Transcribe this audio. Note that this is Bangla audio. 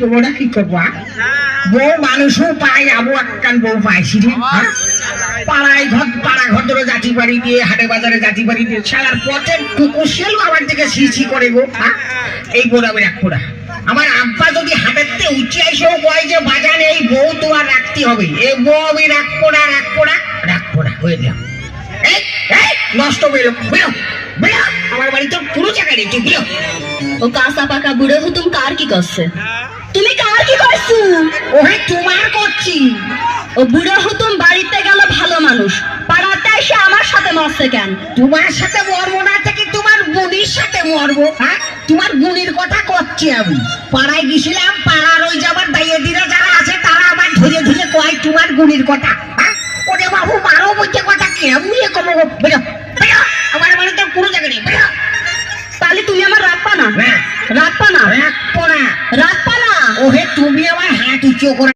তোমরা কি করবা বউ মানুষও পাই আবু আক্কান বউ পাইছি রে পাড়ায় পাড়া ঘর ধরে জাতি বাড়ি দিয়ে হাটে বাজারে জাতি বাড়ি দিয়ে ছাড়ার পথে কুকুশেল আমার দিকে ছিছি করে গো এই গোড়াবে এক পোড়া আমার আব্বা যদি হাটেতে উঁচে এসেও কয় যে বাজারে এই বউ তোমার রাখতে হবে এই বউ আমি রাখবো না হয়ে যাও এই নষ্ট বেরো বেরো বেরো আমার বাড়ি তো পুরো জায়গা নেই তুই বেরো ও কাঁচা পাকা বুড়ো হুতুম কার কি করছে? তুমি কার কি করছো? ওহে তোমার করছি। ও বুড়ো হুতুম বাড়িতে গেল ভালো মানুষ, পাড়াতে এসে আমার সাথে মরছে কেন? তোমার সাথে মরবো না থেকে তোমার বোনের সাথে মরবো। হ্যাঁ তোমার বোনের কথা করছি আমি। পাড়ায় গেছিলাম, পাড়ার ওই যাবার দাইয়েদিরা যারা আছে তারা আমার ধরে ধরে কয় তোমার বোনের কথা। হ্যাঁ ওরে বাবু মারো বলছে কথা কেমনি কমো বেরো বেরো আমার মানে তো পুরো জায়গা নেই বেরো। তাহলে তুমি আমার রাখবা না? রাখবা না? রাখবো না। রাখবা না? ওহে তুমি আমার হাত উঁচু করে